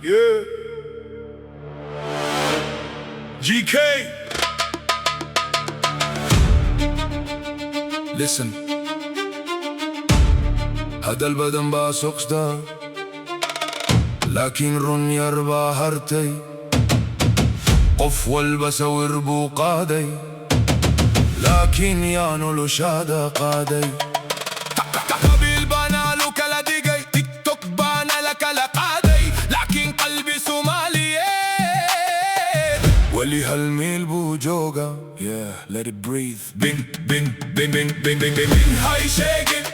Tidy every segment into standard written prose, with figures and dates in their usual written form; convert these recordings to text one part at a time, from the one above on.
Yeah. GK. Listen. هذا البدن باسوكس دا لكن رن يربا هرتي قف والبسور بوقادي لكن يانو لشادا قادي قبيل بانا لو كلا ديجي تيك توك بانا لك لقادي لكن قلبي سومالي ولي هالميل بوجوغا yeah let it breathe bing bing bing bing bing bing bing bing هاي شيكين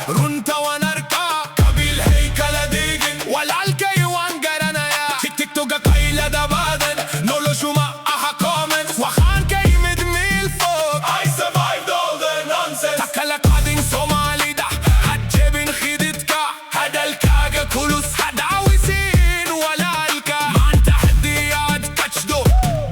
رنتا ونركا قبيل هيكلا ديجين والعالكي وانقرنا يا تيك توك قايلة دبادن نولو شما اها كومنتس وخان كي مدميل فوق I survived all the nonsense تكلا قادين سومالي دا هتجيبين خيدتكا هدا الكاقة كلوس هداويسين ولا الكا مان تحديات كاتشدو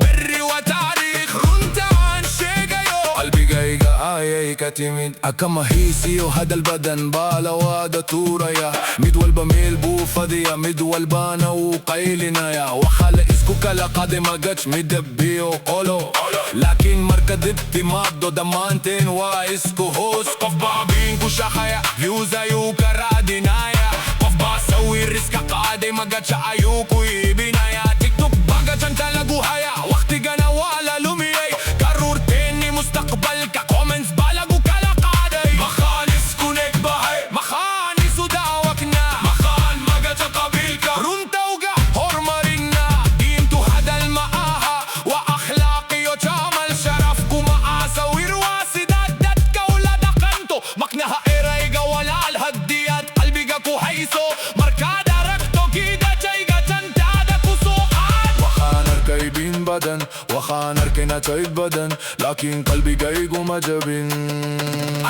بري وتاريخ رنتا عن شيقايو قلبي قايقا آي كتمين أكما هيسيو هدا البدن بالا وادا توريا ميدوال بميل بو فضيا ميدوال بانا وقايلنا يا وخال اسكو كلا قادم اجاتش ميدبيو قولو لكن مركا دبتي مادو دمانتين واسكو هوس قف بابين كو شاخايا فيوزا يوكا رادينايا قف باسوي الرسكا قادم اجاتش ايوكو يبينايا تيك توك باقا انت لقو هيا وقتي قنا والا لوميي قرور تاني مستقبل كومنتس بالقو كلا قادي مخان اسكو نكبهي مخان يسو داوكنا مخان مقاتا قبيلكا رنتا وقع هورمارينا ديمتو هدا المآها واخلاقي وشامل شرفكو معاسا ويرواسدات دادكا ولا دقنتو مقنها ايريقا ولا الهديات قلبي قاكو حيسو مركادا ركتو كيدا جايقا تنتادكو سوقات وخان اركيبين بدن وخان اركينا تايد بدن لكن قلبي قايقو مجبين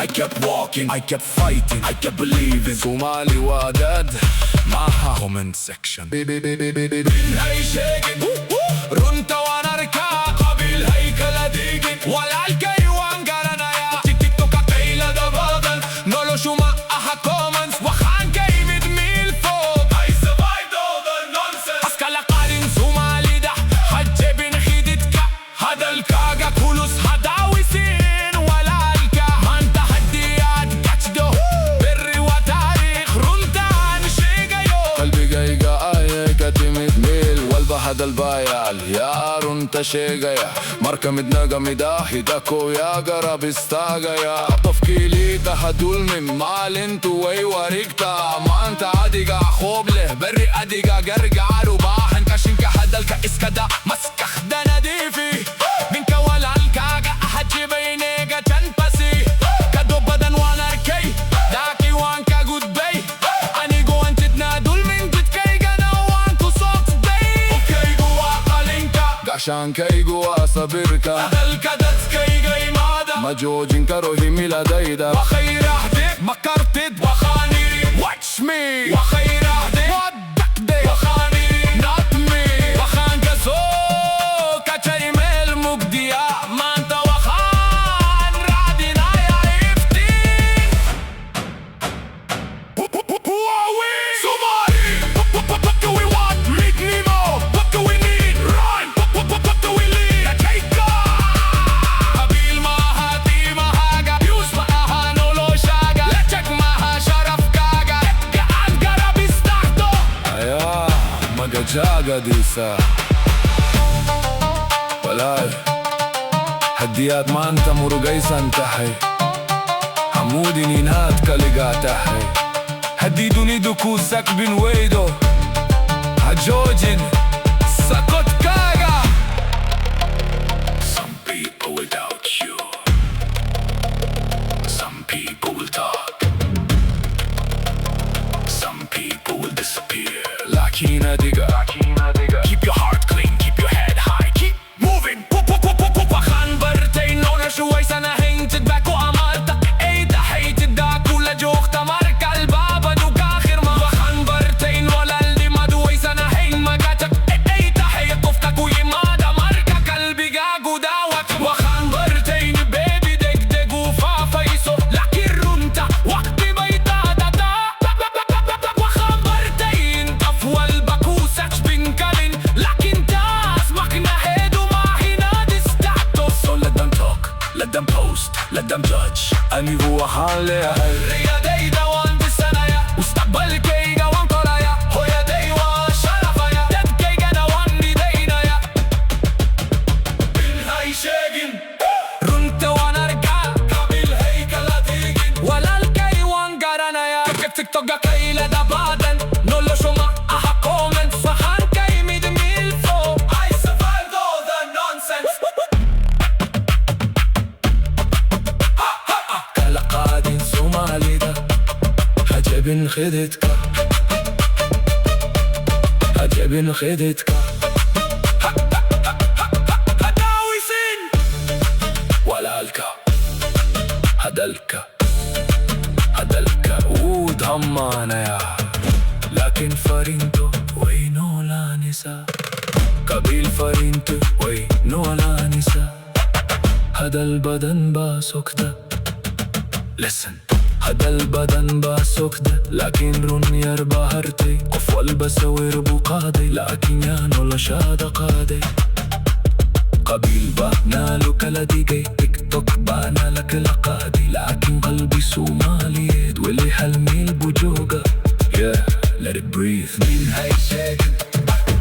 I kept walking, I kept fighting, I kept believing سومالي وداد معها comment section بين هاي شيقين رنتا ونركا قبيل هيكلا ديجين ولا الكي وانقرنا يا تيك توك قيلة دبادن نولو شما اها كومنتس وخان كي مدميل فوق I survived all the nonsense اسكالا قادين سومالي دا حجبين خيدتكا هدا الكاقا كلوس هداويسين ولا الكا مان تحديات كاتشدو بري وتاريخ رنتا عن شيقايو قلبي قايقا آي كتمت ميل والبا هدا البايال يا رنتا شيقايا marka midnaga midahidako ya garabistaga ya tafkiilita hadulmin maalintu way warigta maanta adiga khoobleh bari adiga gargaar u baahan kashinka hadalka iskada maskaxdana diifi minka walaalkaaga hajibaynega janbasi kado badan waan arkay daaki waan ka gudbay anigu antidna dulmin jidkaygana waan ku soogtay ukaygu waa qalinka gashaankaygu waa sabirka hadalka dadkayga imaada ma joojin karo himiladayda wakhayrahdeg makartid wakhaaniri watch me wakhayrahdeg wadakdeg wakhaaniri not me wakhaanka soo kachay meel mugdiya maanta wakhaan raadinaya iftiin Who are we? Somali! What do we want? Meet Nemo! What do we need? Run! What do we lead? Natayka! قبيل معها دي معها يوز معها نولو شاقا لتشك معها شرف كاقا قاعد قرب يستحدو ايا مقجاقا ديسا ولاي هديات ما انت مرقيسا انتحي حمودي نينات كالقا تحي هديدوني دكوسك بن ويدو هجوجين ساكوت كاغا Some people without you Some people will talk Some people will disappear Lakina diga Keep your heart clean, keep your head high Keep moving وخان برتين نونا شوي سنة هنتد باكو أمالتا ايدا حيتد داكو لجوخ تمارك البابا دوك آخر ما وخان برتين ولا اللي ما دوي سنة هين ما قاتك ايدا حيطفتك ويمادا ماركا قلبي قاقو داوك وخان برتين بيبي دك دك وفافا يسو لكن رنتا وقتي بيتا دا وخان برتين طفوة البكوسك عليها الرياضي دوان بسنايا مستقبل كيغا وانطلايا هو يدي وشرفايا دد كيغا دوان دينايا من هاي شاقن رنت ونرجع قبل هيكل ديجن ولا الكي وانقرنايا تيك توك كيلا دبادن نولو شما اها كومنت فخان كي ميد ميلفو I survived all the nonsense كلا قادين سومالي دا هجبن خدتك هجبن خدتك هداوي سن ولا الكا هدلك ود همانا يا لكن فرينتو وينو لا نسا قبيل فرينتو وينو لا نسا هدا البدن باسوكدا listen هدا البدن باسوكدا لكن رون يربا هرتي قف والبسوير بقادي لكن يانو لشاد قادي قبيل بانا لو كلا ديجي تيك توك بانا لك لقادي لكن قلبي سومالي واللي حلمي البجوجة yeah let it breathe من هاي شاقن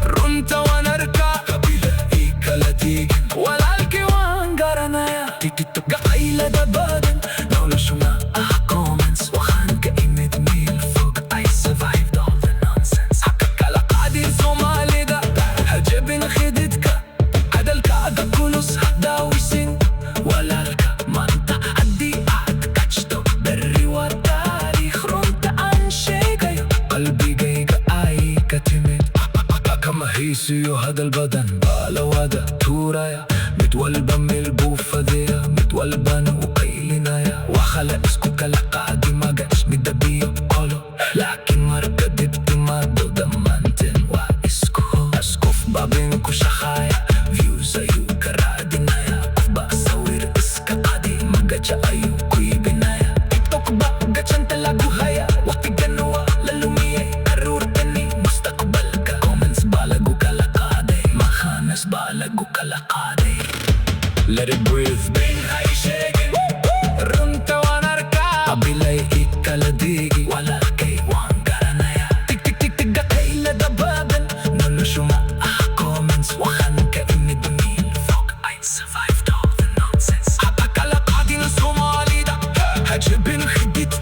رنت ونركا قبيلة هيكلا ديجن ولا الكيوان قرنايا تيك توك قايلة دبادن نولو شما كومنتس وخان كايمت ميل فوق I survived all the nonsense حقك على قادر سومالي دا هجبن خدتك هدلك كلوس هداوي سن ولا لك ما انت هدي كاتشتو بري والتاريخ رنت عن شيء قلبي جيجا اي كتمت كما هيسيو هذا البدن بالا ودا تورايا متولبة من البوفة ذي متولبة